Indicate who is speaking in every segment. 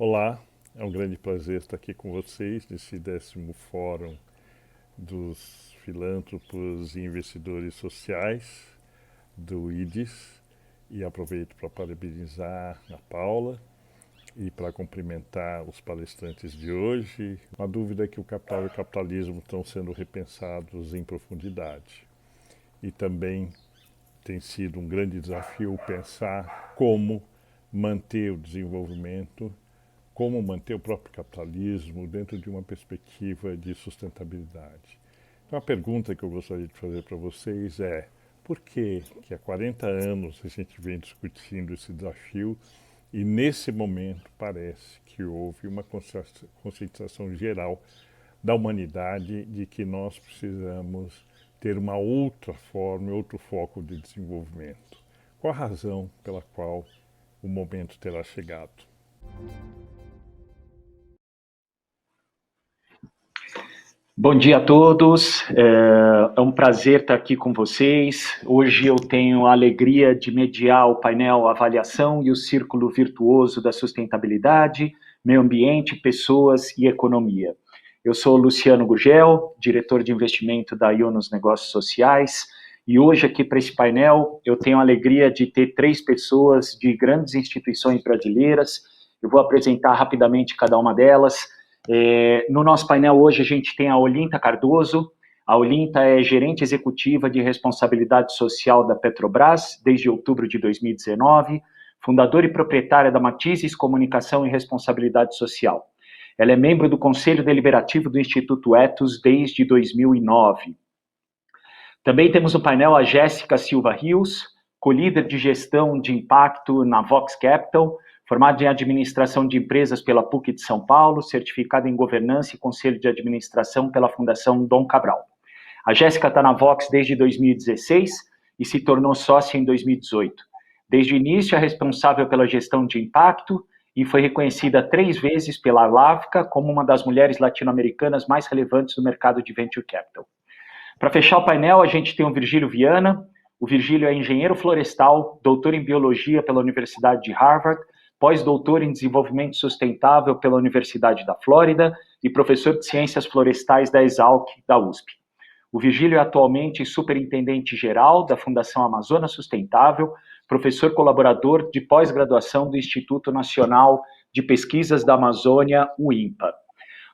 Speaker 1: Olá, é um grande prazer estar aqui com vocês nesse 10º Fórum dos Filântropos e Investidores Sociais do IDES, e aproveito para parabenizar a Paula e para cumprimentar os palestrantes de hoje. Uma dúvida é que o capital e o capitalismo estão sendo repensados em profundidade, e também tem sido um grande desafio pensar como manter o desenvolvimento, como manter o próprio capitalismo dentro de uma perspectiva de sustentabilidade. Então a pergunta que eu gostaria de fazer para vocês é: por que há 40 anos a gente vem discutindo esse desafio e nesse momento parece que houve uma conscientização geral da humanidade de que nós precisamos ter uma outra forma, outro foco de desenvolvimento? Qual a razão pela qual o momento terá chegado?
Speaker 2: Bom dia a todos, é um prazer estar aqui com vocês. Hoje eu tenho a alegria de mediar o painel Avaliação e o Círculo Virtuoso da Sustentabilidade, Meio Ambiente, Pessoas e Economia. Eu sou Luciano Gurgel, diretor de investimento da Yunus Negócios Sociais, e hoje aqui para esse painel eu tenho a alegria de ter 3 pessoas de grandes instituições brasileiras. Eu vou apresentar rapidamente cada uma delas. No nosso painel hoje a gente tem a Olinta Cardoso. A Olinta é gerente executiva de responsabilidade social da Petrobras desde outubro de 2019, fundadora e proprietária da Matizes Comunicação e Responsabilidade Social. Ela é membro do Conselho Deliberativo do Instituto Ethos desde 2009. Também temos no painel a Jéssica Silva Rios, co-líder de gestão de impacto na Vox Capital, formada em administração de empresas pela PUC de São Paulo, certificada em governança e conselho de administração pela Fundação Dom Cabral. A Jéssica está na Vox desde 2016 e se tornou sócia em 2018. Desde o início é responsável pela gestão de impacto e foi reconhecida 3 vezes pela Lavka como uma das mulheres latino-americanas mais relevantes do mercado de Venture Capital. Para fechar o painel, a gente tem o Virgílio Viana. O Virgílio é engenheiro florestal, doutor em biologia pela Universidade de Harvard, pós-doutor em desenvolvimento sustentável pela Universidade da Flórida e professor de ciências florestais da Exalc, da USP. O Virgílio é atualmente superintendente-geral da Fundação Amazônia Sustentável, professor colaborador de pós-graduação do Instituto Nacional de Pesquisas da Amazônia, o INPA.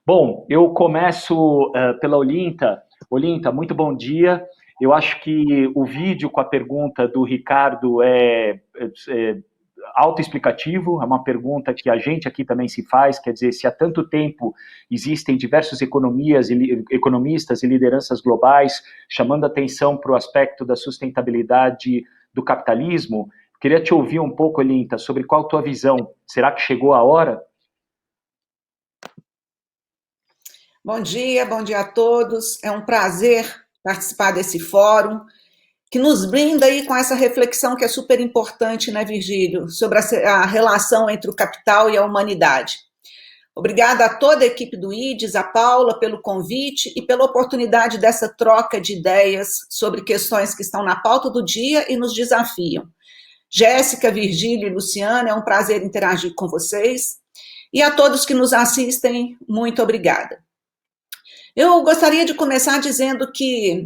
Speaker 2: Bom, eu começo pela Olinta. Olinta, muito bom dia. Eu acho que o vídeo com a pergunta do Ricardo é autoexplicativo, é uma pergunta que a gente aqui também se faz, quer dizer, se há tanto tempo existem diversos economistas e lideranças globais chamando atenção para o aspecto da sustentabilidade do capitalismo, queria te ouvir um pouco, Olinta, sobre qual a tua visão. Será que chegou a hora?
Speaker 3: Bom dia a todos. É um prazer participar desse fórum, que nos brinda aí com essa reflexão que é super importante, né, Virgílio, sobre a relação entre o capital e a humanidade. Obrigada a toda a equipe do IDES, a Paula, pelo convite e pela oportunidade dessa troca de ideias sobre questões que estão na pauta do dia e nos desafiam. Jéssica, Virgílio e Luciana, é um prazer interagir com vocês. E a todos que nos assistem, muito obrigada. Eu gostaria de começar dizendo que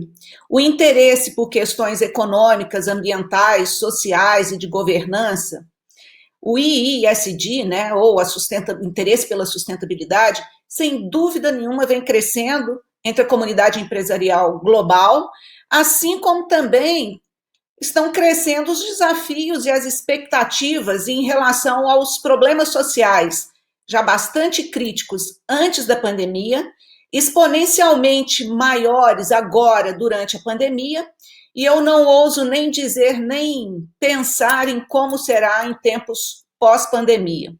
Speaker 3: o interesse por questões econômicas, ambientais, sociais e de governança, o IISD, né, ou interesse pela sustentabilidade, sem dúvida nenhuma vem crescendo entre a comunidade empresarial global, assim como também estão crescendo os desafios e as expectativas em relação aos problemas sociais, já bastante críticos antes da pandemia, exponencialmente maiores agora durante a pandemia, e eu não ouso nem dizer, nem pensar em como será em tempos pós-pandemia.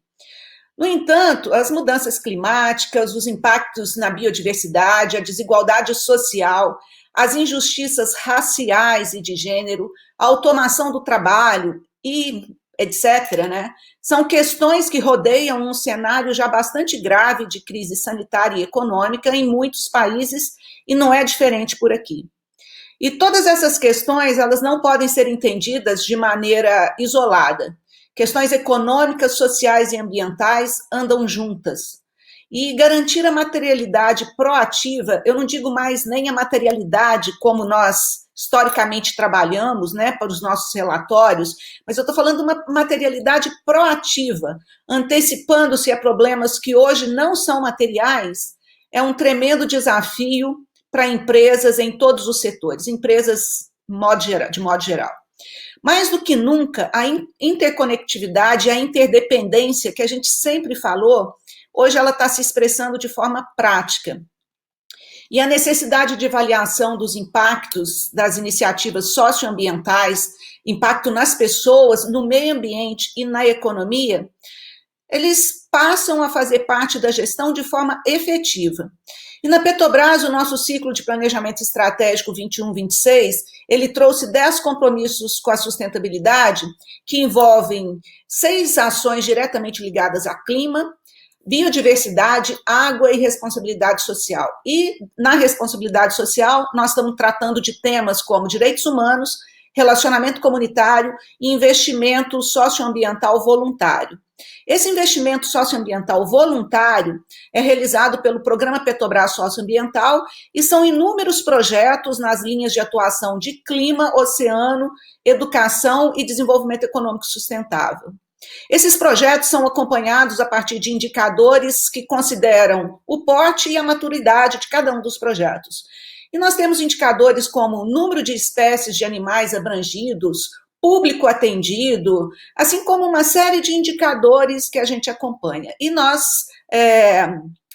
Speaker 3: No entanto, as mudanças climáticas, os impactos na biodiversidade, a desigualdade social, as injustiças raciais e de gênero, a automação do trabalho e etc., né, são questões que rodeiam um cenário já bastante grave de crise sanitária e econômica em muitos países, e não é diferente por aqui. E todas essas questões, elas não podem ser entendidas de maneira isolada. Questões econômicas, sociais e ambientais andam juntas. E garantir a materialidade proativa, eu não digo mais nem a materialidade como nós historicamente trabalhamos, né, para os nossos relatórios, mas eu estou falando de uma materialidade proativa, antecipando-se a problemas que hoje não são materiais, é um tremendo desafio para empresas em todos os setores, empresas de modo geral. Mais do que nunca, a interconectividade, a interdependência que a gente sempre falou, hoje ela está se expressando de forma prática. E a necessidade de avaliação dos impactos das iniciativas socioambientais, impacto nas pessoas, no meio ambiente e na economia, eles passam a fazer parte da gestão de forma efetiva. E na Petrobras, o nosso ciclo de planejamento estratégico 21-26, ele trouxe 10 compromissos com a sustentabilidade, que envolvem 6 ações diretamente ligadas a clima, biodiversidade, água e responsabilidade social. E na responsabilidade social, nós estamos tratando de temas como direitos humanos, relacionamento comunitário e investimento socioambiental voluntário. Esse investimento socioambiental voluntário é realizado pelo Programa Petrobras Socioambiental e são inúmeros projetos nas linhas de atuação de clima, oceano, educação e desenvolvimento econômico sustentável. Esses projetos são acompanhados a partir de indicadores que consideram o porte e a maturidade de cada um dos projetos. E nós temos indicadores como número de espécies de animais abrangidos, público atendido, assim como uma série de indicadores que a gente acompanha. E nós,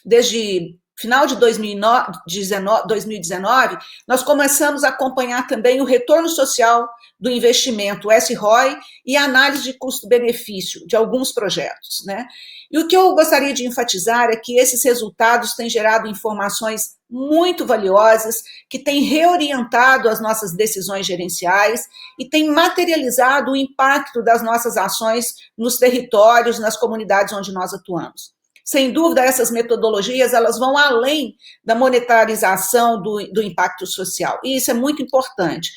Speaker 3: desde final de 2019, nós começamos a acompanhar também o retorno social do investimento, o SROI, e a análise de custo-benefício de alguns projetos, né? E o que eu gostaria de enfatizar é que esses resultados têm gerado informações muito valiosas, que têm reorientado as nossas decisões gerenciais e têm materializado o impacto das nossas ações nos territórios, nas comunidades onde nós atuamos. Sem dúvida, essas metodologias elas vão além da monetarização do impacto social, e isso é muito importante.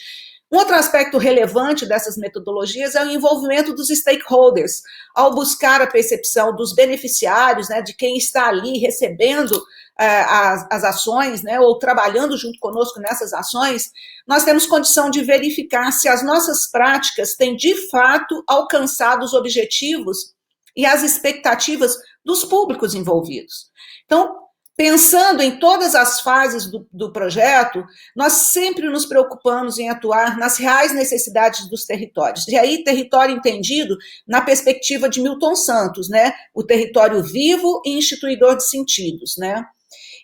Speaker 3: Um outro aspecto relevante dessas metodologias é o envolvimento dos stakeholders, ao buscar a percepção dos beneficiários, né, de quem está ali recebendo as ações, né, ou trabalhando junto conosco nessas ações, nós temos condição de verificar se as nossas práticas têm, de fato, alcançado os objetivos e as expectativas dos públicos envolvidos. Então, pensando em todas as fases do projeto, nós sempre nos preocupamos em atuar nas reais necessidades dos territórios. E aí, território entendido na perspectiva de Milton Santos, né? O território vivo e instituidor de sentidos, né?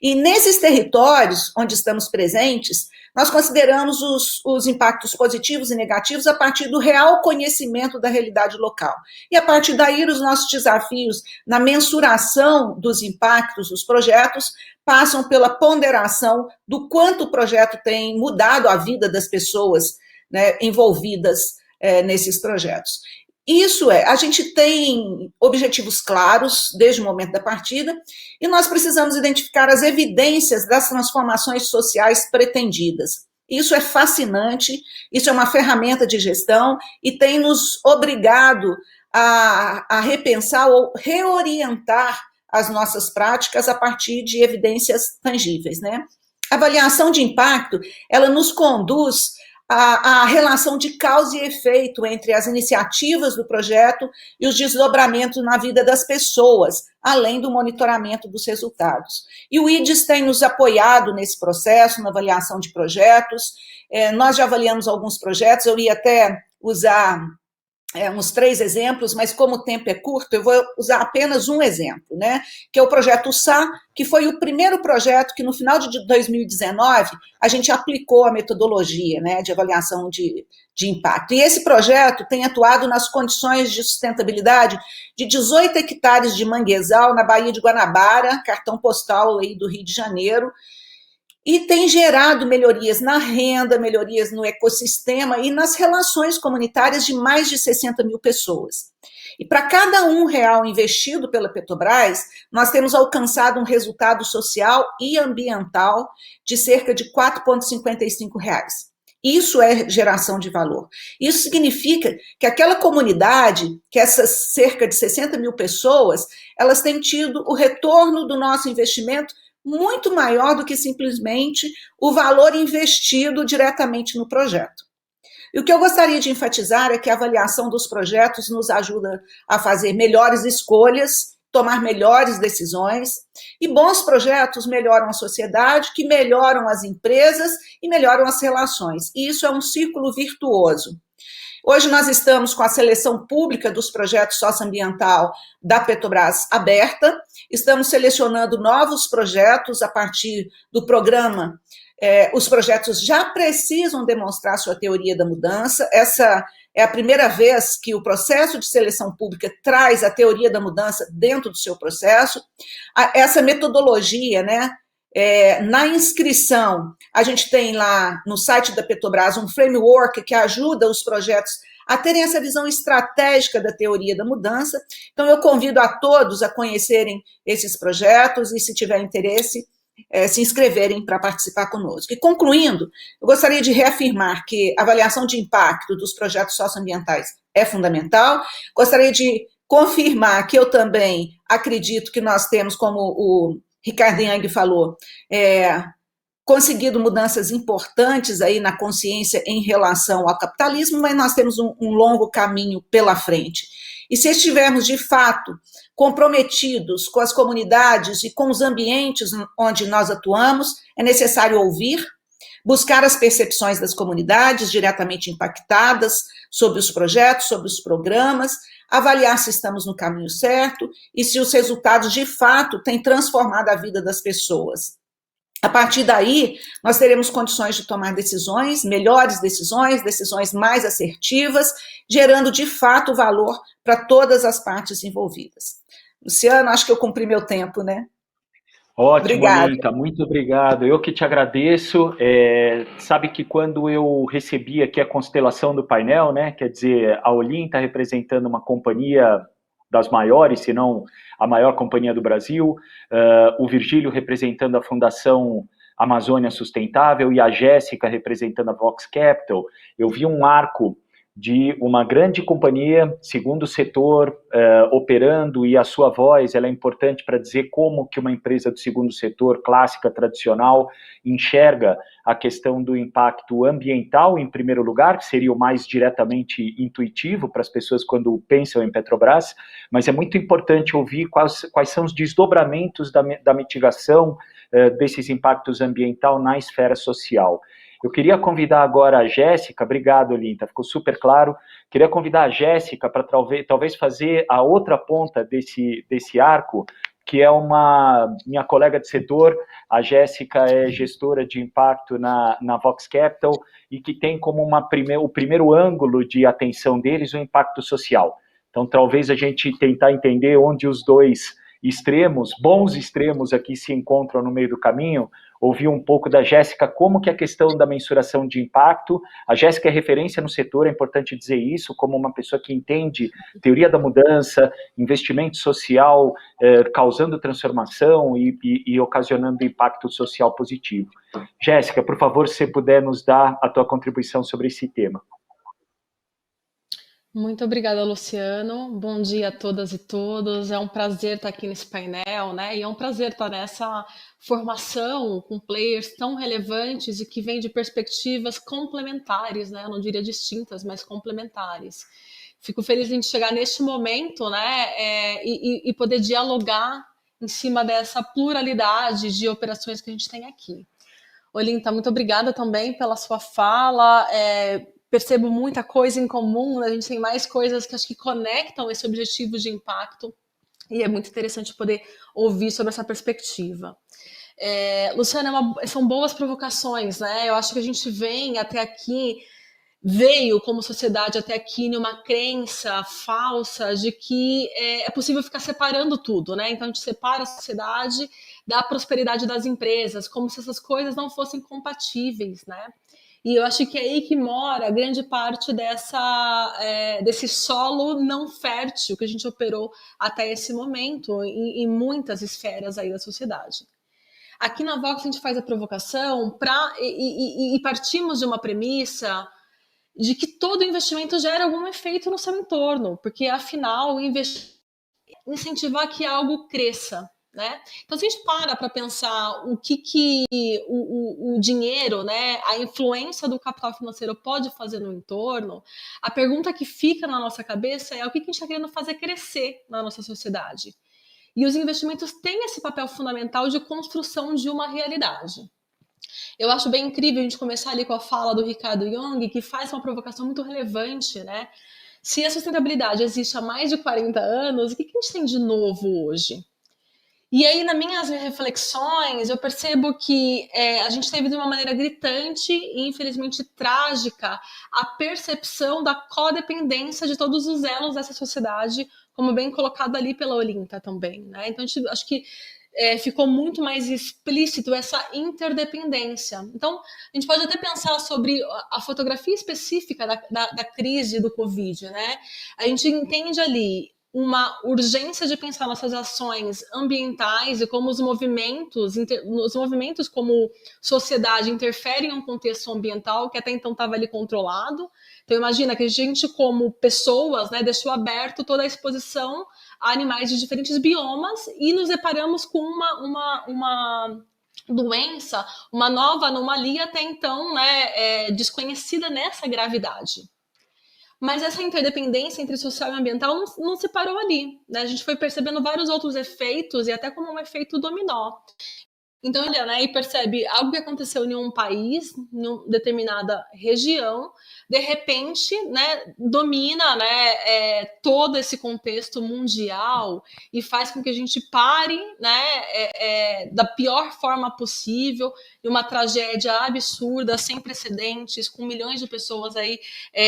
Speaker 3: E nesses territórios onde estamos presentes, nós consideramos os impactos positivos e negativos a partir do real conhecimento da realidade local. E a partir daí, os nossos desafios na mensuração dos impactos dos projetos passam pela ponderação do quanto o projeto tem mudado a vida das pessoas, né, envolvidas nesses projetos. Isso a gente tem objetivos claros desde o momento da partida e nós precisamos identificar as evidências das transformações sociais pretendidas. Isso é fascinante, isso é uma ferramenta de gestão e tem nos obrigado a repensar ou reorientar as nossas práticas a partir de evidências tangíveis, né? A avaliação de impacto, ela nos conduz a relação de causa e efeito entre as iniciativas do projeto e os desdobramentos na vida das pessoas, além do monitoramento dos resultados. E o IDES tem nos apoiado nesse processo, na avaliação de projetos. Nós já avaliamos alguns projetos, eu ia até usar uns 3 exemplos, mas como o tempo é curto, eu vou usar apenas um exemplo, né? Que é o projeto SA, que foi o primeiro projeto que no final de 2019 a gente aplicou a metodologia, né, de avaliação de impacto. E esse projeto tem atuado nas condições de sustentabilidade de 18 hectares de manguezal na Baía de Guanabara, cartão postal aí do Rio de Janeiro, e tem gerado melhorias na renda, melhorias no ecossistema e nas relações comunitárias de mais de 60 mil pessoas. E para cada R$1 investido pela Petrobras, nós temos alcançado um resultado social e ambiental de cerca de R$4,55. Isso é geração de valor. Isso significa que aquela comunidade, que essas cerca de 60 mil pessoas, elas têm tido o retorno do nosso investimento muito maior do que simplesmente o valor investido diretamente no projeto. E o que eu gostaria de enfatizar é que a avaliação dos projetos nos ajuda a fazer melhores escolhas, tomar melhores decisões, e bons projetos melhoram a sociedade, que melhoram as empresas e melhoram as relações. E isso é um círculo virtuoso. Hoje nós estamos com a seleção pública dos projetos socioambiental da Petrobras aberta, estamos selecionando novos projetos a partir do programa. Os projetos já precisam demonstrar sua teoria da mudança. Essa é a primeira vez que o processo de seleção pública traz a teoria da mudança dentro do seu processo. Essa metodologia, né? Na inscrição, a gente tem lá no site da Petrobras um framework que ajuda os projetos a terem essa visão estratégica da teoria da mudança. Então, eu convido a todos a conhecerem esses projetos e, se tiver interesse, se inscreverem para participar conosco. E concluindo, eu gostaria de reafirmar que a avaliação de impacto dos projetos socioambientais é fundamental. Gostaria de confirmar que eu também acredito que nós temos, como o Ricardo Yang falou, conseguido mudanças importantes aí na consciência em relação ao capitalismo, mas nós temos um longo caminho pela frente. E se estivermos, de fato, comprometidos com as comunidades e com os ambientes onde nós atuamos, é necessário ouvir, buscar as percepções das comunidades diretamente impactadas sobre os projetos, sobre os programas, avaliar se estamos no caminho certo e se os resultados, de fato, têm transformado a vida das pessoas. A partir daí, nós teremos condições de tomar decisões, melhores decisões, decisões mais assertivas, gerando, de fato, valor para todas as partes envolvidas. Luciano, acho que eu cumpri meu tempo, né?
Speaker 2: Ótimo, Olinta, muito obrigado. Eu que te agradeço. Sabe que quando eu recebi aqui a constelação do painel, né, quer dizer, a Olinta representando uma companhia das maiores, se não a maior companhia do Brasil, o Virgílio representando a Fundação Amazônia Sustentável e a Jéssica representando a Vox Capital, eu vi um arco de uma grande companhia, segundo setor, operando, e a sua voz ela é importante para dizer como que uma empresa do segundo setor, clássica, tradicional, enxerga a questão do impacto ambiental, em primeiro lugar, que seria o mais diretamente intuitivo para as pessoas quando pensam em Petrobras, mas é muito importante ouvir quais são os desdobramentos da mitigação desses impactos ambiental na esfera social. Eu queria convidar agora a Jéssica, obrigado, Olinta, ficou super claro. Queria convidar a Jéssica para talvez fazer a outra ponta desse arco, que é uma minha colega de setor. A Jéssica é gestora de impacto na Vox Capital e que tem como o primeiro ângulo de atenção deles o impacto social. Então, talvez a gente tentar entender onde os dois extremos, bons extremos aqui se encontram no meio do caminho, ouvir um pouco da Jéssica, como que a questão da mensuração de impacto, a Jéssica é referência no setor, é importante dizer isso, como uma pessoa que entende teoria da mudança, investimento social, causando transformação e ocasionando impacto social positivo. Jéssica, por favor, se você puder nos dar a tua contribuição sobre esse tema.
Speaker 4: Muito obrigada, Luciano. Bom dia a todas e todos. É um prazer estar aqui nesse painel, né? E é um prazer estar nessa formação com players tão relevantes e que vêm de perspectivas complementares, né? Eu não diria distintas, mas complementares. Fico feliz em chegar neste momento, né? E poder dialogar em cima dessa pluralidade de operações que a gente tem aqui. Olinta, muito obrigada também pela sua fala. Percebo muita coisa em comum, né? A gente tem mais coisas que acho que conectam esse objetivo de impacto e é muito interessante poder ouvir sobre essa perspectiva. Luciana, são boas provocações, né? Eu acho que a gente veio como sociedade até aqui numa crença falsa de que é possível ficar separando tudo, né? Então a gente separa a sociedade da prosperidade das empresas, como se essas coisas não fossem compatíveis, né? E eu acho que é aí que mora grande parte desse solo não fértil que a gente operou até esse momento em muitas esferas aí da sociedade. Aqui na Vox a gente faz a provocação e partimos de uma premissa de que todo investimento gera algum efeito no seu entorno, porque afinal incentivar que algo cresça, né? Então, se a gente para pensar o que o dinheiro, né, a influência do capital financeiro pode fazer no entorno, a pergunta que fica na nossa cabeça é o que a gente está querendo fazer crescer na nossa sociedade. E os investimentos têm esse papel fundamental de construção de uma realidade. Eu acho bem incrível a gente começar ali com a fala do Ricardo Jung, que faz uma provocação muito relevante, né? Se a sustentabilidade existe há mais de 40 anos, o que a gente tem de novo hoje? E aí, nas minhas reflexões, eu percebo que a gente teve de uma maneira gritante e, infelizmente, trágica a percepção da codependência de todos os elos dessa sociedade, como bem colocado ali pela Olinta também, né? Então, acho que ficou muito mais explícito essa interdependência. Então, a gente pode até pensar sobre a fotografia específica da crise do Covid, né? A gente entende ali uma urgência de pensar nossas ações ambientais e como os movimentos como sociedade interferem em um contexto ambiental que até então estava ali controlado. Então imagina que a gente, como pessoas, né, deixou aberto toda a exposição a animais de diferentes biomas e nos deparamos com uma doença, uma nova anomalia até então, né, desconhecida nessa gravidade. Mas essa interdependência entre social e ambiental não se parou ali, né? A gente foi percebendo vários outros efeitos e até como um efeito dominó. Então, olha, né, e percebe algo que aconteceu em um país, em uma determinada região, de repente, né, domina, né, todo esse contexto mundial e faz com que a gente pare, né, da pior forma possível, de uma tragédia absurda, sem precedentes, com milhões de pessoas aí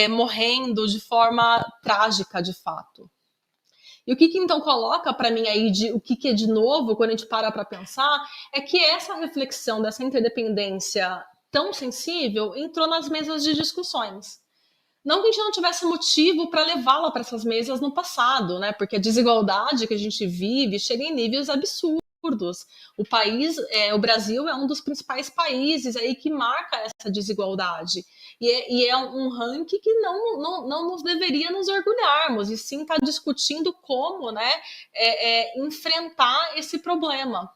Speaker 4: morrendo de forma trágica, de fato. E o que então coloca para mim aí o que é de novo, quando a gente para pensar, é que essa reflexão dessa interdependência tão sensível entrou nas mesas de discussões. Não que a gente não tivesse motivo para levá-la para essas mesas no passado, né? Porque a desigualdade que a gente vive chega em níveis absurdos. O Brasil é um dos principais países aí que marca essa desigualdade. E é um ranking que não nos deveria nos orgulharmos, e sim está discutindo como, né, enfrentar esse problema.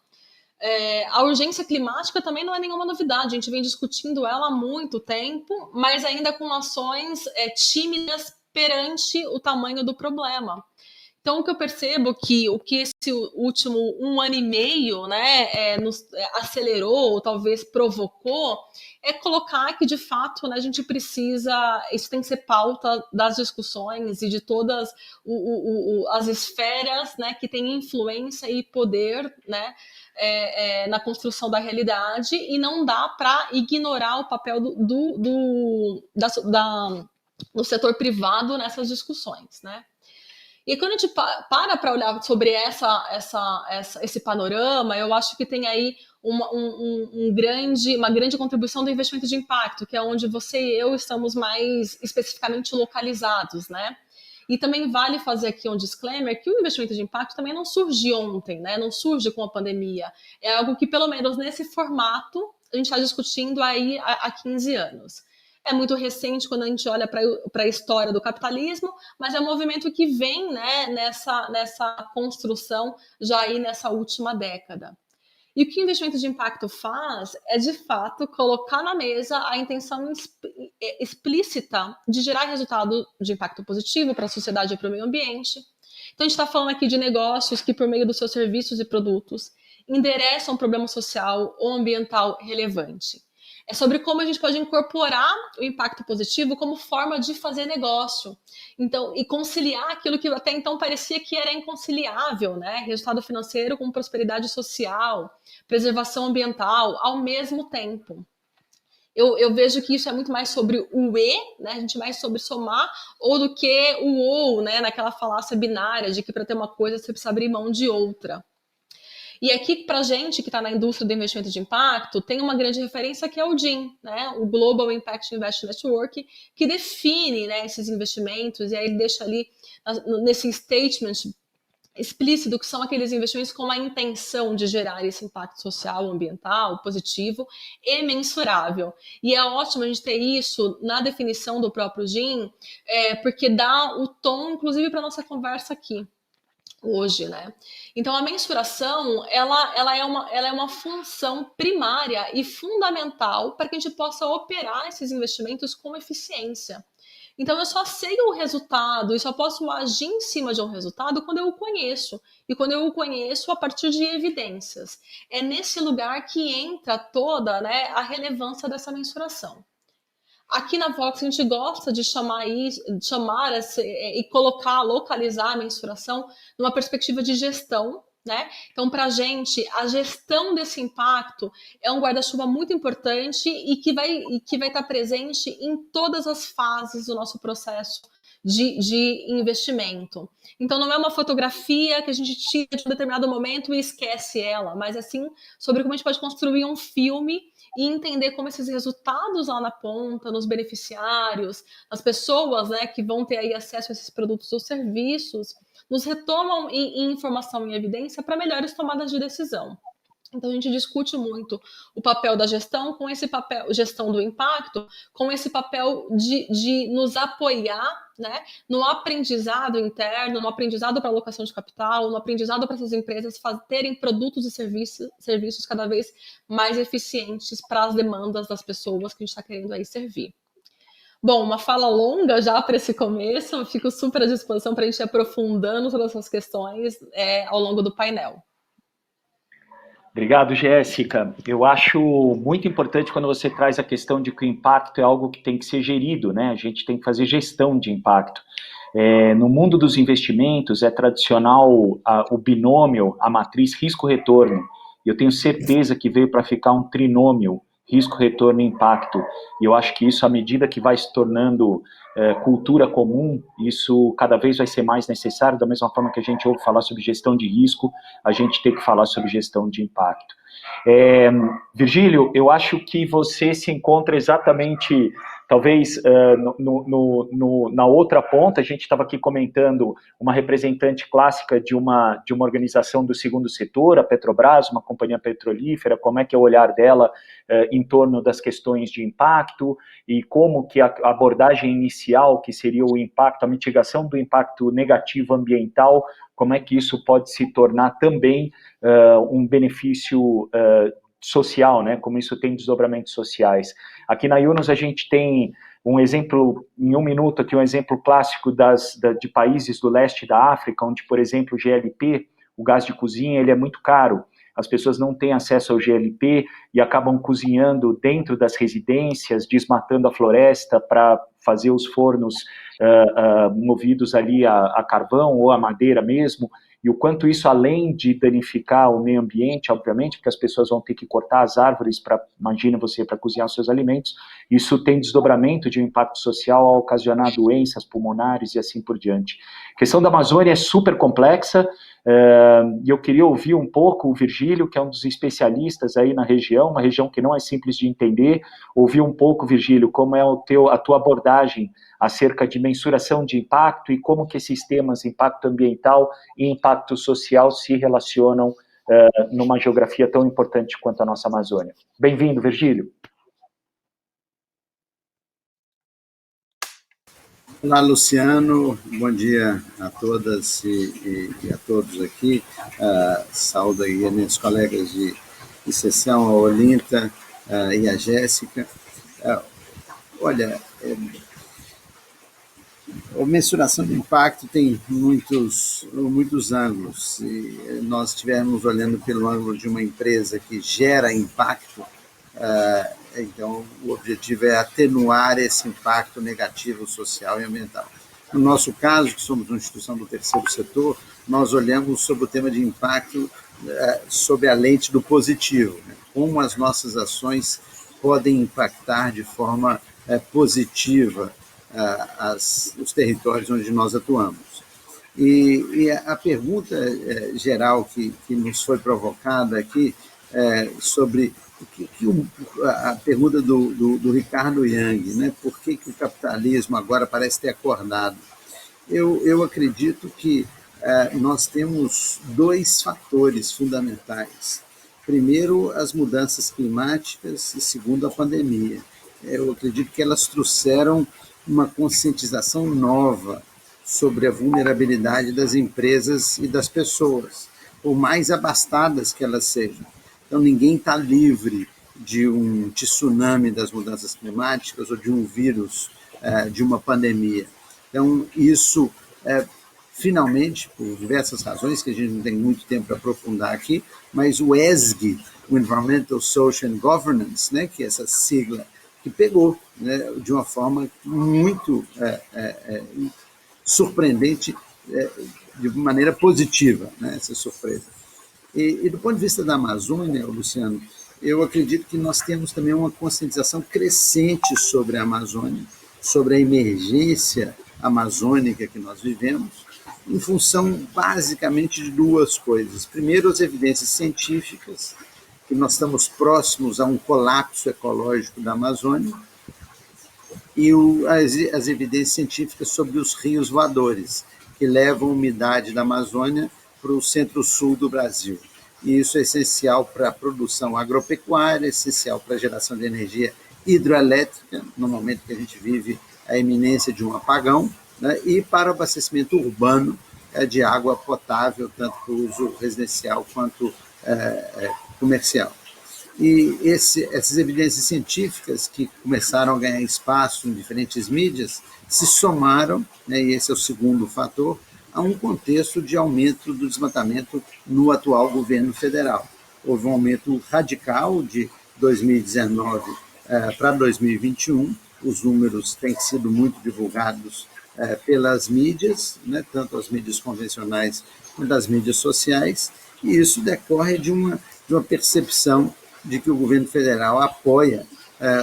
Speaker 4: A urgência climática também não é nenhuma novidade, a gente vem discutindo ela há muito tempo, mas ainda com ações tímidas perante o tamanho do problema. Então, o que eu percebo o que esse último 1 ano e meio, né, nos acelerou, ou talvez provocou, é colocar que, de fato, né, a gente precisa, isso tem que ser pauta das discussões e de todas as esferas, né, que têm influência e poder, né, na construção da realidade, e não dá para ignorar o papel do setor privado nessas discussões, né? E quando a gente para olhar sobre esse panorama, eu acho que tem aí uma grande contribuição do investimento de impacto, que é onde você e eu estamos mais especificamente localizados, né? E também vale fazer aqui um disclaimer que o investimento de impacto também não surge ontem, né? Não surge com a pandemia. É algo que, pelo menos nesse formato, a gente está discutindo aí há 15 anos. É muito recente quando a gente olha para a história do capitalismo, mas é um movimento que vem, né, nessa construção já aí nessa última década. E o que o investimento de impacto faz é, de fato, colocar na mesa a intenção explícita de gerar resultado de impacto positivo para a sociedade e para o meio ambiente. Então, a gente está falando aqui de negócios que, por meio dos seus serviços e produtos, endereçam um problema social ou ambiental relevante. É sobre como a gente pode incorporar o impacto positivo como forma de fazer negócio. Então, e conciliar aquilo que até então parecia que era inconciliável, né? Resultado financeiro com prosperidade social, preservação ambiental, ao mesmo tempo. Eu vejo que isso é muito mais sobre o E, né? A gente mais sobre somar, ou do que o ou, né? Naquela falácia binária de que para ter uma coisa você precisa abrir mão de outra. E aqui, para a gente que está na indústria do investimento de impacto, tem uma grande referência que é o GIIN, né? O Global Impact Investment Network, que define, né, esses investimentos, e aí ele deixa ali nesse statement explícito, que são aqueles investimentos com a intenção de gerar esse impacto social, ambiental, positivo e mensurável. E é ótimo a gente ter isso na definição do próprio GIN, porque dá o tom, inclusive, para a nossa conversa aqui hoje, né? Então, a mensuração, ela é uma função primária e fundamental para que a gente possa operar esses investimentos com eficiência. Então, eu só sei o resultado e só posso agir em cima de um resultado quando eu o conheço. E quando eu o conheço a partir de evidências. É nesse lugar que entra toda, né, a relevância dessa mensuração. Aqui na Vox, a gente gosta de chamar e colocar, localizar a mensuração numa perspectiva de gestão, né? Então, para a gente, a gestão desse impacto é um guarda-chuva muito importante e que vai estar presente em todas as fases do nosso processo de investimento. Então, não é uma fotografia que a gente tira de um determinado momento e esquece ela, mas assim, sobre como a gente pode construir um filme e entender como esses resultados lá na ponta, nos beneficiários, as pessoas, né, que vão ter aí acesso a esses produtos ou serviços, nos retomam em informação e evidência para melhores tomadas de decisão. Então, a gente discute muito o papel da gestão, com esse papel, gestão do impacto, com esse papel de nos apoiar, né, no aprendizado interno, no aprendizado para alocação de capital, no aprendizado para essas empresas terem produtos e serviços cada vez mais eficientes para as demandas das pessoas que a gente está querendo aí servir. Bom, uma fala longa já para esse começo, eu fico super à disposição para a gente ir aprofundando todas essas questões ao longo do painel.
Speaker 2: Obrigado, Jéssica. Eu acho muito importante quando você traz a questão de que o impacto é algo que tem que ser gerido, né? A gente tem que fazer gestão de impacto. No mundo dos investimentos, é tradicional o binômio, a matriz risco-retorno. E eu tenho certeza que veio para ficar um trinômio, risco, retorno e impacto. E eu acho que isso, à medida que vai se tornando cultura comum, isso cada vez vai ser mais necessário, da mesma forma que a gente ouve falar sobre gestão de risco, a gente tem que falar sobre gestão de impacto. Virgílio, eu acho que você se encontra exatamente, talvez, na outra ponta. A gente estava aqui comentando uma representante clássica de uma organização do segundo setor, a Petrobras, uma companhia petrolífera, como é que é o olhar dela em torno das questões de impacto e como que a abordagem inicial, que seria o impacto, a mitigação do impacto negativo ambiental, como é que isso pode se tornar também um benefício social, né? Como isso tem desdobramentos sociais. Aqui na Yunus a gente tem um exemplo, em um minuto aqui, um exemplo clássico de países do leste da África, onde, por exemplo, o GLP, o gás de cozinha, ele é muito caro. As pessoas não têm acesso ao GLP e acabam cozinhando dentro das residências, desmatando a floresta para fazer os fornos movidos ali a carvão ou a madeira mesmo, e o quanto isso, além de danificar o meio ambiente, obviamente, porque as pessoas vão ter que cortar as árvores imagina você, para cozinhar os seus alimentos, isso tem desdobramento de um impacto social ao ocasionar doenças pulmonares e assim por diante. A questão da Amazônia é super complexa, e eu queria ouvir um pouco o Virgílio, que é um dos especialistas aí na região, uma região que não é simples de entender, ouvir um pouco, Virgílio, como é a tua abordagem acerca de mensuração de impacto e como que esses temas, impacto ambiental e impacto social, se relacionam numa geografia tão importante quanto a nossa Amazônia. Bem-vindo, Virgílio.
Speaker 5: Olá, Luciano, bom dia a todas e a todos aqui. Saúdo aí meus colegas de sessão, a Olinta e a Jéssica. Olha, a mensuração de impacto tem muitos ângulos. Se nós estivermos olhando pelo ângulo de uma empresa que gera impacto, então o objetivo é atenuar esse impacto negativo social e ambiental. No nosso caso, que somos uma instituição do terceiro setor, nós olhamos sobre o tema de impacto sob a lente do positivo, né? Como as nossas ações podem impactar de forma positiva os territórios onde nós atuamos. E a pergunta geral que nos foi provocada aqui sobre a pergunta do Ricardo Yang, né? Por que o capitalismo agora parece ter acordado? Eu acredito que nós temos dois fatores fundamentais. Primeiro, as mudanças climáticas e segundo, a pandemia. Eu acredito que elas trouxeram uma conscientização nova sobre a vulnerabilidade das empresas e das pessoas, por mais abastadas que elas sejam. Então, ninguém está livre de um tsunami das mudanças climáticas ou de um vírus, de uma pandemia. Então, isso, finalmente, por diversas razões, que a gente não tem muito tempo para aprofundar aqui, mas o ESG, o Environmental, Social and Governance, né, que é essa sigla, que pegou, né, de uma forma muito surpreendente, de maneira positiva, né, essa surpresa. E do ponto de vista da Amazônia, Luciano, eu acredito que nós temos também uma conscientização crescente sobre a Amazônia, sobre a emergência amazônica que nós vivemos, em função basicamente de duas coisas. Primeiro, as evidências científicas, que nós estamos próximos a um colapso ecológico da Amazônia, e as evidências científicas sobre os rios voadores, que levam a umidade da Amazônia para o centro-sul do Brasil. E isso é essencial para a produção agropecuária, é essencial para a geração de energia hidroelétrica, no momento que a gente vive a iminência de um apagão, né, e para o abastecimento urbano de água potável, tanto para o uso residencial quanto comercial. E essas evidências científicas que começaram a ganhar espaço em diferentes mídias se somaram, né, e esse é o segundo fator, a um contexto de aumento do desmatamento no atual governo federal. Houve um aumento radical de 2019 para 2021, os números têm sido muito divulgados pelas mídias, né, tanto as mídias convencionais quanto as mídias sociais, e isso decorre de uma percepção de que o governo federal apoia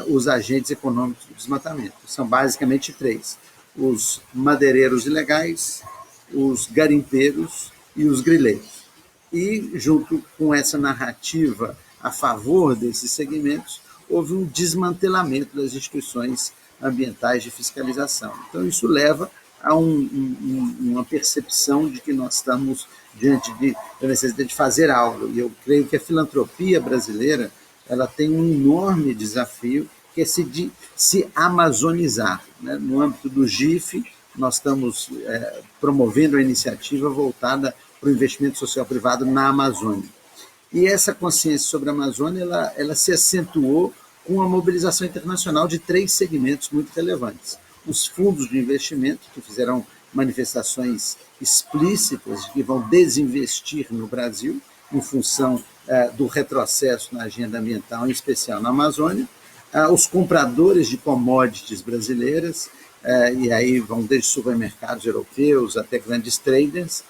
Speaker 5: os agentes econômicos do desmatamento. São basicamente três: os madeireiros ilegais, os garimpeiros e os grileiros. E, junto com essa narrativa a favor desses segmentos, houve um desmantelamento das instituições ambientais de fiscalização. Então, isso leva a uma percepção de que nós estamos diante da necessidade de fazer algo. E eu creio que a filantropia brasileira ela tem um enorme desafio, que é se amazonizar. Né? No âmbito do GIF, nós estamos promovendo a iniciativa voltada para o investimento social privado na Amazônia. E essa consciência sobre a Amazônia ela se acentuou com a mobilização internacional de três segmentos muito relevantes. Os fundos de investimento, que fizeram manifestações explícitas de que vão desinvestir no Brasil, em função do retrocesso na agenda ambiental, em especial na Amazônia. Os compradores de commodities brasileiras, e aí vão desde supermercados europeus até grandes traders,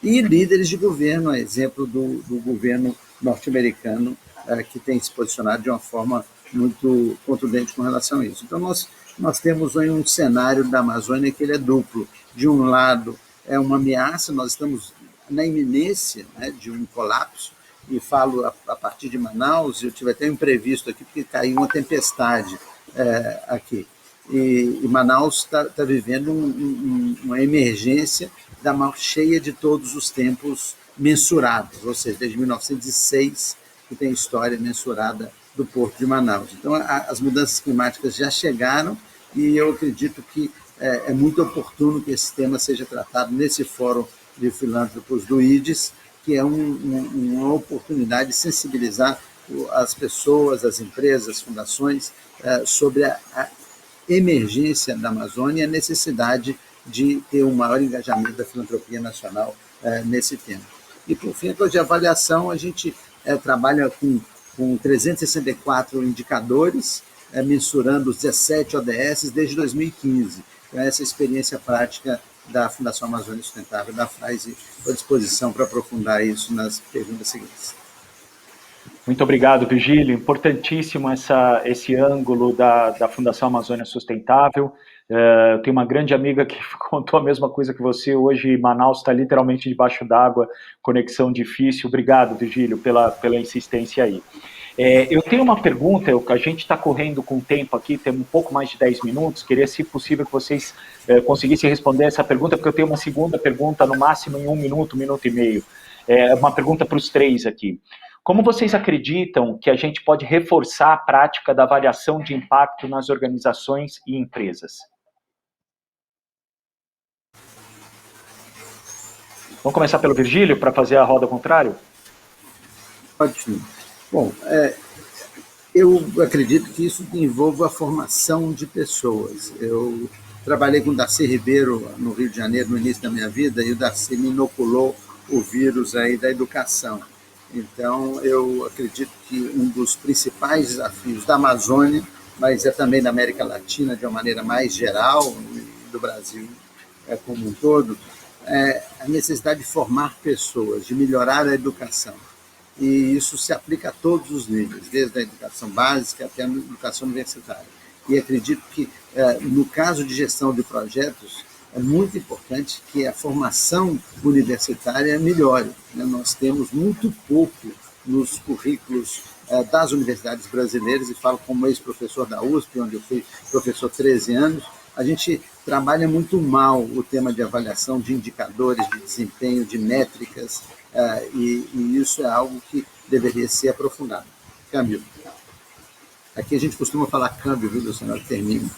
Speaker 5: e líderes de governo, a exemplo do governo norte-americano, que tem se posicionado de uma forma muito contundente com relação a isso. Então, nós temos aí um cenário da Amazônia que ele é duplo. De um lado, é uma ameaça, nós estamos na iminência, né, de um colapso, e falo a partir de Manaus, eu tive até um imprevisto aqui, porque caiu uma tempestade aqui. E Manaus está vivendo uma emergência da maior cheia de todos os tempos mensurados, ou seja, desde 1906, que tem história mensurada do Porto de Manaus. Então, as mudanças climáticas já chegaram e eu acredito que é muito oportuno que esse tema seja tratado nesse fórum de filântropos do IDES, que é uma oportunidade de sensibilizar as pessoas, as empresas, as fundações sobre a emergência da Amazônia e a necessidade de ter um maior engajamento da filantropia nacional nesse tema. E, por fim, a de avaliação, a gente trabalha com 364 indicadores, mensurando os 17 ODS desde 2015. Então, essa experiência prática da Fundação Amazônia Sustentável, da FAIS, estou à disposição para aprofundar isso nas perguntas seguintes.
Speaker 2: Muito obrigado, Virgílio. Importantíssimo esse ângulo da Fundação Amazônia Sustentável. Eu tenho uma grande amiga que contou a mesma coisa que você. Hoje, Manaus está literalmente debaixo d'água, conexão difícil. Obrigado, Virgílio, pela insistência aí. Eu tenho uma pergunta, a gente está correndo com o tempo aqui, temos um pouco mais de 10 minutos, queria, se possível, que vocês conseguissem responder essa pergunta, porque eu tenho uma segunda pergunta, no máximo em 1 minuto, 1 minuto e meio. Uma pergunta para os três aqui. Como vocês acreditam que a gente pode reforçar a prática da avaliação de impacto nas organizações e empresas? Vamos começar pelo Virgílio, para fazer a roda ao contrário?
Speaker 5: Ótimo. Bom, eu acredito que isso envolva a formação de pessoas. Eu trabalhei com o Darcy Ribeiro no Rio de Janeiro no início da minha vida, e o Darcy me inoculou o vírus aí da educação. Então, eu acredito que um dos principais desafios da Amazônia, mas também da América Latina de uma maneira mais geral, do Brasil como um todo, é a necessidade de formar pessoas, de melhorar a educação. E isso se aplica a todos os níveis, desde a educação básica até a educação universitária. E acredito que, no caso de gestão de projetos, é muito importante que a formação universitária melhore. Nós temos muito pouco nos currículos das universidades brasileiras, e falo como ex-professor da USP, onde eu fui professor 13 anos, a gente trabalha muito mal o tema de avaliação de indicadores de desempenho, de métricas, e isso é algo que deveria ser aprofundado. Câmbio. Aqui a gente costuma falar câmbio, viu, Luciano? Termino.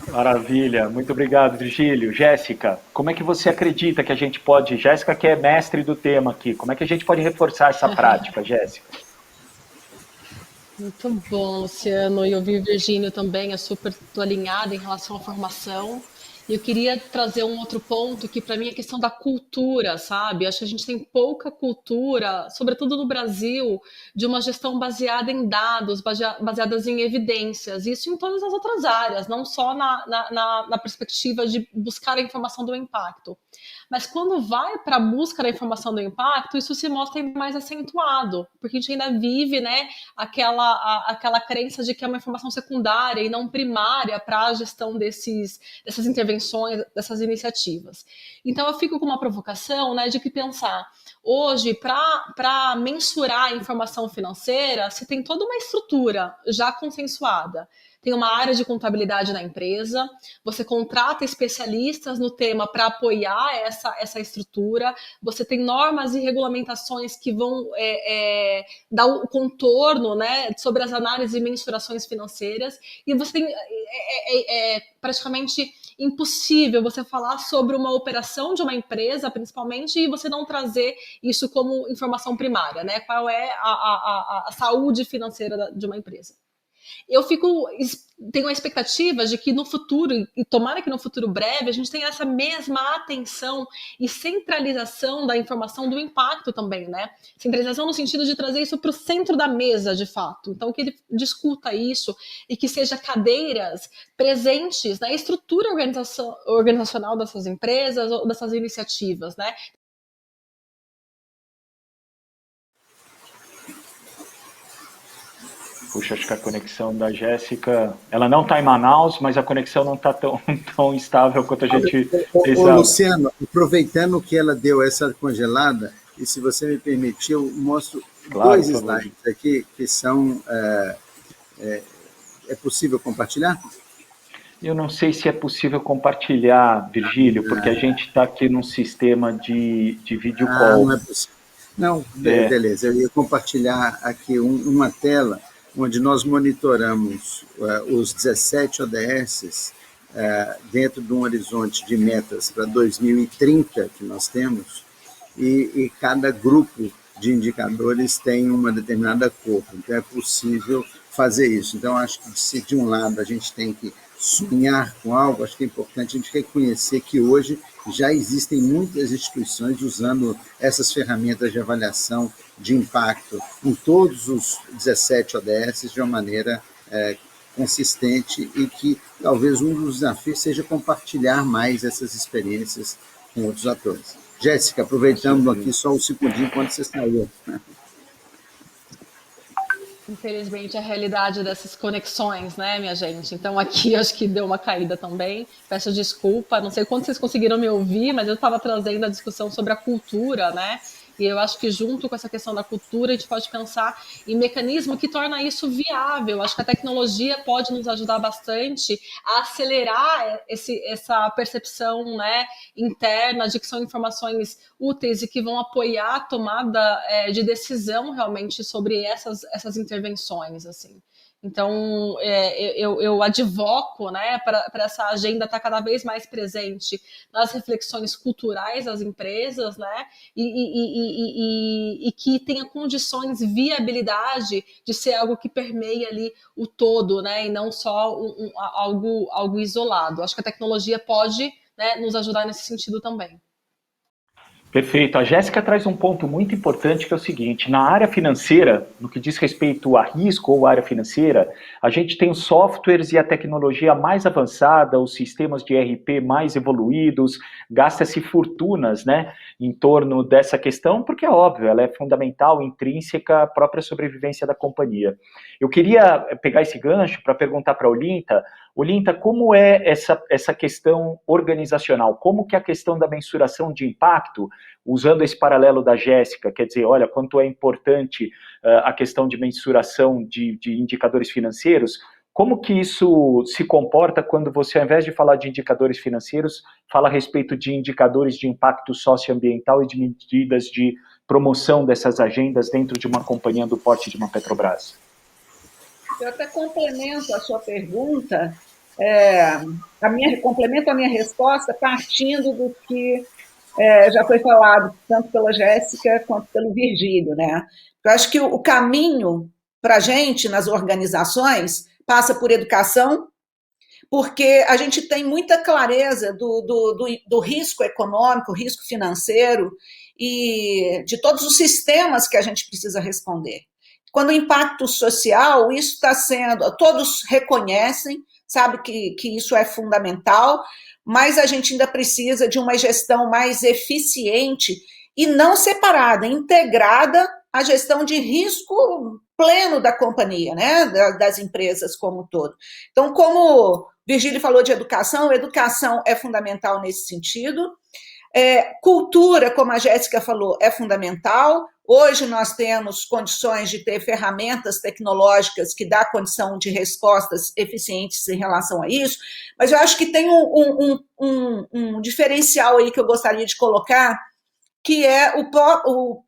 Speaker 2: Maravilha, muito obrigado, Virgílio. Jéssica, como é que você acredita que a gente pode... Jéssica, que é mestre do tema aqui, como é que a gente pode reforçar essa prática, Jéssica?
Speaker 4: Muito bom, Luciano. E ouvir Virgílio também, é super alinhada em relação à formação. E eu queria trazer um outro ponto, que para mim é a questão da cultura, sabe? Acho que a gente tem pouca cultura, sobretudo no Brasil, de uma gestão baseada em dados, baseadas em evidências. Isso em todas as outras áreas, não só na perspectiva de buscar a informação do impacto. Mas quando vai para a busca da informação do impacto, isso se mostra ainda mais acentuado, porque a gente ainda vive, né, aquela crença de que é uma informação secundária e não primária para a gestão dessas intervenções, dessas iniciativas. Então eu fico com uma provocação, né, de que pensar, hoje, para mensurar a informação financeira, se tem toda uma estrutura já consensuada. Tem uma área de contabilidade na empresa, você contrata especialistas no tema para apoiar essa estrutura, você tem normas e regulamentações que vão dar o contorno, né, sobre as análises e mensurações financeiras, e você tem praticamente impossível você falar sobre uma operação de uma empresa, principalmente, e você não trazer isso como informação primária, né? Qual é a saúde financeira de uma empresa. Eu tenho a expectativa de que no futuro, e tomara que no futuro breve, a gente tenha essa mesma atenção e centralização da informação do impacto também, né? Centralização no sentido de trazer isso para o centro da mesa, de fato. Então, que ele discuta isso e que seja cadeiras presentes na estrutura organizacional dessas empresas ou dessas iniciativas, né?
Speaker 2: Puxa, acho que a conexão da Jéssica, ela não está em Manaus, mas a conexão não está tão estável quanto a gente pensava.
Speaker 5: Luciano, aproveitando que ela deu essa congelada, e se você me permitir, eu mostro dois slides aqui que são... É possível compartilhar?
Speaker 2: Eu não sei se é possível compartilhar, Virgílio, porque a gente está aqui num sistema de vídeo call.
Speaker 5: Não é possível. Não, beleza. Eu ia compartilhar aqui uma tela onde nós monitoramos os 17 ODSs dentro de um horizonte de metas para 2030 que nós temos, e cada grupo de indicadores tem uma determinada cor, então é possível fazer isso. Então, acho que se de um lado a gente tem que sonhar com algo, acho que é importante a gente reconhecer que hoje já existem muitas instituições usando essas ferramentas de avaliação de impacto em todos os 17 ODS de uma maneira consistente, e que talvez um dos desafios seja compartilhar mais essas experiências com outros atores. Jéssica, aproveitando aqui só um segundinho enquanto você saiu.
Speaker 4: Infelizmente, a realidade dessas conexões, né, minha gente? Então, aqui acho que deu uma caída também. Peço desculpa, não sei quanto vocês conseguiram me ouvir, mas eu estava trazendo a discussão sobre a cultura, né? E eu acho que junto com essa questão da cultura, a gente pode pensar em mecanismo que torna isso viável. Eu acho que a tecnologia pode nos ajudar bastante a acelerar essa percepção, né, interna de que são informações úteis e que vão apoiar a tomada de decisão realmente sobre essas intervenções, assim. Então, eu advoco, né, para essa agenda estar cada vez mais presente nas reflexões culturais das empresas, né, e que tenha condições, viabilidade de ser algo que permeie ali o todo, né, e não só algo isolado. Acho que a tecnologia pode, né, nos ajudar nesse sentido também.
Speaker 2: Perfeito. A Jéssica traz um ponto muito importante que é o seguinte: na área financeira, no que diz respeito a risco ou área financeira, a gente tem os softwares e a tecnologia mais avançada, os sistemas de ERP mais evoluídos, gasta-se fortunas, né, em torno dessa questão, porque é óbvio, ela é fundamental, intrínseca à própria sobrevivência da companhia. Eu queria pegar esse gancho para perguntar para a Olinta, como é essa questão organizacional? Como que a questão da mensuração de impacto, usando esse paralelo da Jéssica, quer dizer, olha, quanto é importante a questão de mensuração de indicadores financeiros, como que isso se comporta quando você, ao invés de falar de indicadores financeiros, fala a respeito de indicadores de impacto socioambiental e de medidas de promoção dessas agendas dentro de uma companhia do porte de uma Petrobras?
Speaker 3: Eu até complemento a sua pergunta, complemento a minha resposta partindo do que já foi falado tanto pela Jéssica quanto pelo Virgílio, né? Eu acho que o caminho para a gente nas organizações passa por educação, porque a gente tem muita clareza do risco econômico, risco financeiro e de todos os sistemas que a gente precisa responder. Quando o impacto social, isso está sendo, todos reconhecem, sabe que isso é fundamental, mas a gente ainda precisa de uma gestão mais eficiente e não separada, integrada à gestão de risco pleno da companhia, né, das empresas como um todo. Então, como Virgílio falou de educação é fundamental nesse sentido. Cultura, como a Jéssica falou, é fundamental. Hoje nós temos condições de ter ferramentas tecnológicas que dão condição de respostas eficientes em relação a isso, mas eu acho que tem um diferencial aí que eu gostaria de colocar, que é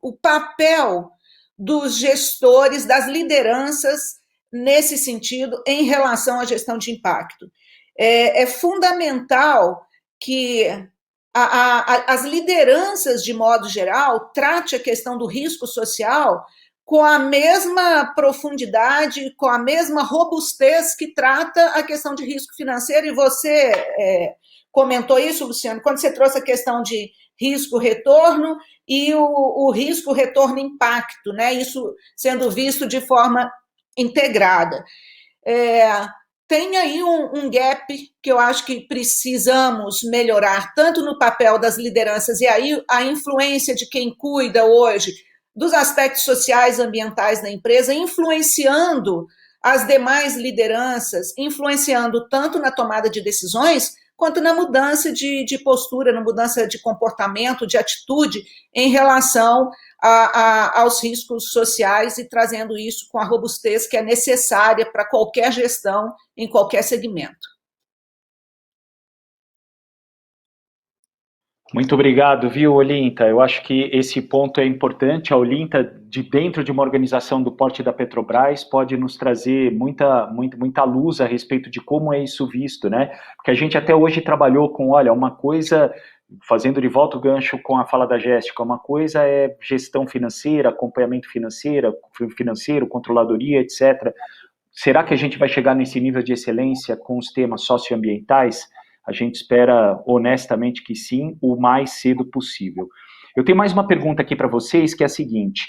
Speaker 3: o papel dos gestores, das lideranças nesse sentido em relação à gestão de impacto. É fundamental que as lideranças, de modo geral, trate a questão do risco social com a mesma profundidade, com a mesma robustez que trata a questão de risco financeiro, e você comentou isso, Luciano, quando você trouxe a questão de risco-retorno e o risco-retorno-impacto, né? Isso sendo visto de forma integrada. Tem aí um gap que eu acho que precisamos melhorar, tanto no papel das lideranças, e aí a influência de quem cuida hoje dos aspectos sociais e ambientais da empresa, influenciando as demais lideranças, influenciando tanto na tomada de decisões, quanto na mudança de postura, na mudança de comportamento, de atitude em relação aos riscos sociais e trazendo isso com a robustez que é necessária para qualquer gestão em qualquer segmento.
Speaker 2: Muito obrigado, viu, Olinta? Eu acho que esse ponto é importante. A Olinta, de dentro de uma organização do porte da Petrobras, pode nos trazer muita luz a respeito de como é isso visto, né? Porque a gente até hoje trabalhou com, olha, uma coisa, fazendo de volta o gancho com a fala da Jéssica, uma coisa é gestão financeira, acompanhamento financeiro, controladoria, etc. Será que a gente vai chegar nesse nível de excelência com os temas socioambientais? A gente espera, honestamente, que sim, o mais cedo possível. Eu tenho mais uma pergunta aqui para vocês, que é a seguinte: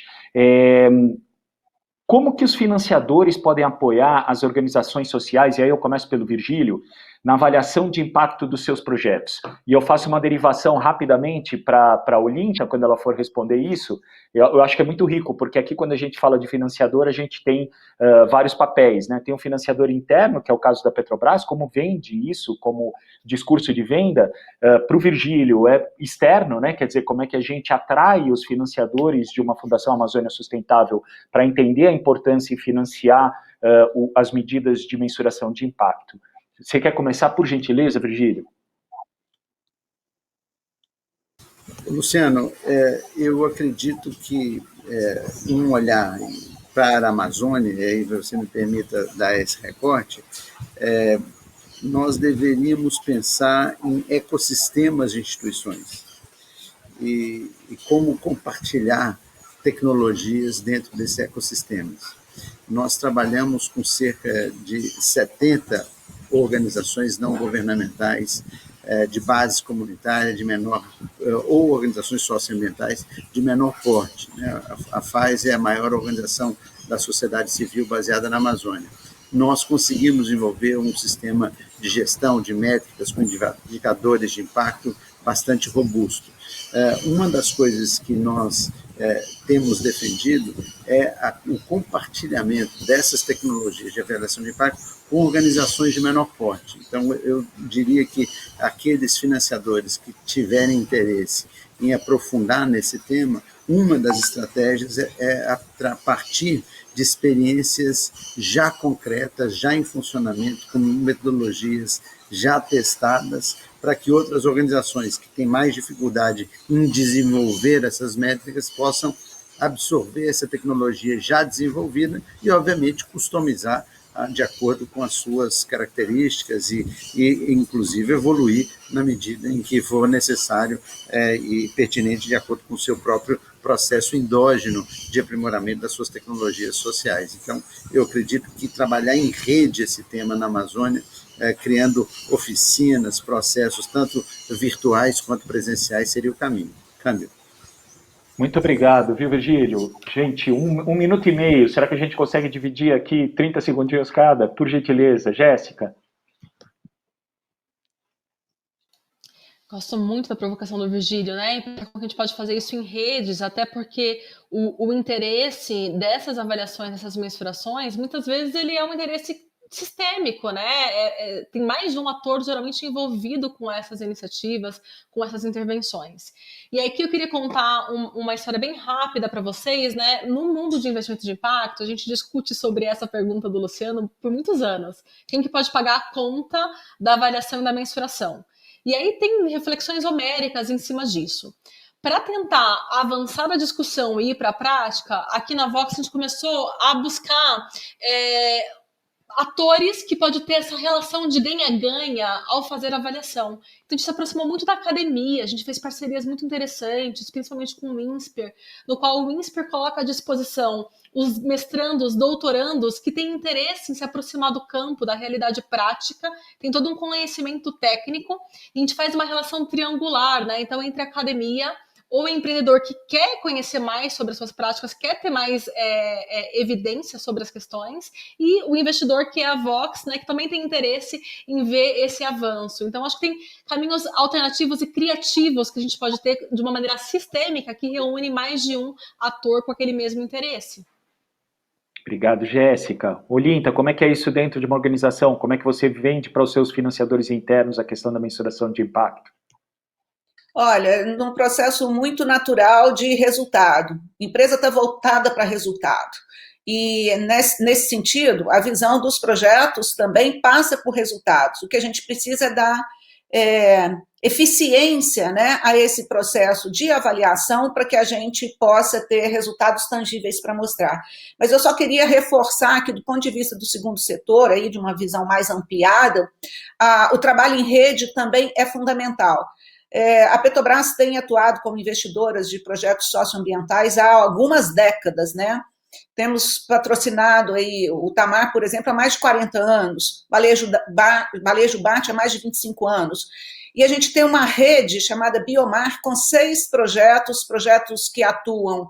Speaker 2: como que os financiadores podem apoiar as organizações sociais, e aí eu começo pelo Virgílio, na avaliação de impacto dos seus projetos. E eu faço uma derivação rapidamente para a Olinta, quando ela for responder isso. Eu acho que é muito rico, porque aqui quando a gente fala de financiador, a gente tem vários papéis, né? Tem um financiador interno, que é o caso da Petrobras, como vende isso, como discurso de venda. Para o Virgílio é externo, né? Quer dizer, como é que a gente atrai os financiadores de uma Fundação Amazônia Sustentável para entender a importância em financiar as medidas de mensuração de impacto. Você quer começar, por gentileza, Virgílio?
Speaker 5: Luciano, eu acredito que um olhar para a Amazônia, e aí você me permita dar esse recorte, nós deveríamos pensar em ecossistemas de instituições e como compartilhar tecnologias dentro desses ecossistemas. Nós trabalhamos com cerca de 70 organizações não governamentais de base comunitária de menor, ou organizações socioambientais de menor porte. Né? A FAES é a maior organização da sociedade civil baseada na Amazônia. Nós conseguimos desenvolver um sistema de gestão de métricas com indicadores de impacto bastante robusto. Uma das coisas que nós temos defendido é o compartilhamento dessas tecnologias de avaliação de impacto com organizações de menor porte. Então, eu diria que aqueles financiadores que tiverem interesse em aprofundar nesse tema, uma das estratégias é a partir de experiências já concretas, já em funcionamento, com metodologias já testadas, para que outras organizações que têm mais dificuldade em desenvolver essas métricas possam absorver essa tecnologia já desenvolvida e, obviamente, customizar de acordo com as suas características e inclusive, evoluir na medida em que for necessário e pertinente de acordo com o seu próprio processo endógeno de aprimoramento das suas tecnologias sociais. Então, eu acredito que trabalhar em rede esse tema na Amazônia, criando oficinas, processos, tanto virtuais quanto presenciais, seria o caminho. Câmbio.
Speaker 2: Muito obrigado, viu, Virgílio? Gente, um minuto e meio. Será que a gente consegue dividir aqui 30 segundinhos cada? Por gentileza. Jéssica?
Speaker 4: Gosto muito da provocação do Virgílio, né? Como a gente pode fazer isso em redes, até porque o interesse dessas avaliações, dessas mensurações, muitas vezes ele é um interesse sistêmico, né? Tem mais de um ator geralmente envolvido com essas iniciativas, com essas intervenções. E aqui eu queria contar uma história bem rápida para vocês, né? No mundo de investimento de impacto, a gente discute sobre essa pergunta do Luciano por muitos anos. Quem que pode pagar a conta da avaliação e da mensuração? E aí tem reflexões homéricas em cima disso. Para tentar avançar a discussão e ir para a prática, aqui na Vox a gente começou a buscar atores que pode ter essa relação de ganha-ganha ao fazer a avaliação. Então a gente se aproximou muito da academia, a gente fez parcerias muito interessantes, principalmente com o INSPER, no qual o INSPER coloca à disposição os mestrandos, doutorandos que têm interesse em se aproximar do campo, da realidade prática, tem todo um conhecimento técnico, e a gente faz uma relação triangular, né? Então, entre a academia, ou o empreendedor que quer conhecer mais sobre as suas práticas, quer ter mais evidência sobre as questões, e o investidor que é a Vox, né, que também tem interesse em ver esse avanço. Então, acho que tem caminhos alternativos e criativos que a gente pode ter de uma maneira sistêmica que reúne mais de um ator com aquele mesmo interesse.
Speaker 2: Obrigado, Jéssica. Olinta, como é que é isso dentro de uma organização? Como é que você vende para os seus financiadores internos a questão da mensuração de impacto?
Speaker 3: Olha, num processo muito natural de resultado. A empresa está voltada para resultado. E, nesse sentido, a visão dos projetos também passa por resultados. O que a gente precisa é dar eficiência, né, a esse processo de avaliação para que a gente possa ter resultados tangíveis para mostrar. Mas eu só queria reforçar que, do ponto de vista do segundo setor, aí, de uma visão mais ampliada, o trabalho em rede também é fundamental. A Petrobras tem atuado como investidoras de projetos socioambientais há algumas décadas, né? Temos patrocinado aí o Tamar, por exemplo, há mais de 40 anos, Valejo BAT há mais de 25 anos. E a gente tem uma rede chamada Biomar, com 6 projetos que atuam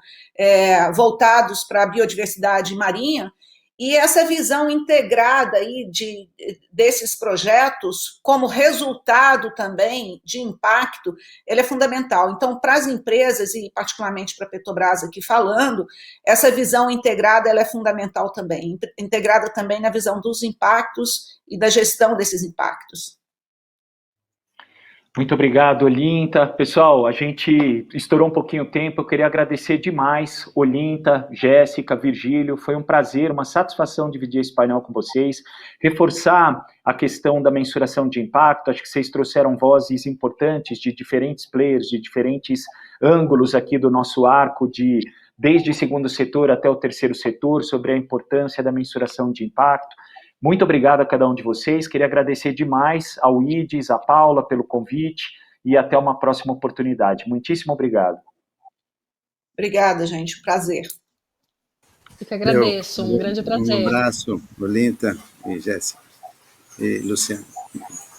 Speaker 3: voltados para a biodiversidade marinha, E essa visão integrada aí desses projetos, como resultado também de impacto, ele é fundamental. Então, para as empresas, e particularmente para a Petrobras aqui falando, essa visão integrada ela é fundamental também, integrada também na visão dos impactos e da gestão desses impactos.
Speaker 2: Muito obrigado, Olinta. Pessoal, a gente estourou um pouquinho o tempo, eu queria agradecer demais, Olinta, Jéssica, Virgílio, foi um prazer, uma satisfação dividir esse painel com vocês, reforçar a questão da mensuração de impacto, acho que vocês trouxeram vozes importantes de diferentes players, de diferentes ângulos aqui do nosso arco, desde o segundo setor até o terceiro setor, sobre a importância da mensuração de impacto. Muito obrigado a cada um de vocês, queria agradecer demais ao IDES, a Paula pelo convite e até uma próxima oportunidade. Muitíssimo obrigado.
Speaker 3: Obrigada, gente, prazer.
Speaker 4: Eu que agradeço, um grande prazer.
Speaker 5: Um abraço, Olinta e Jéssica e Luciano.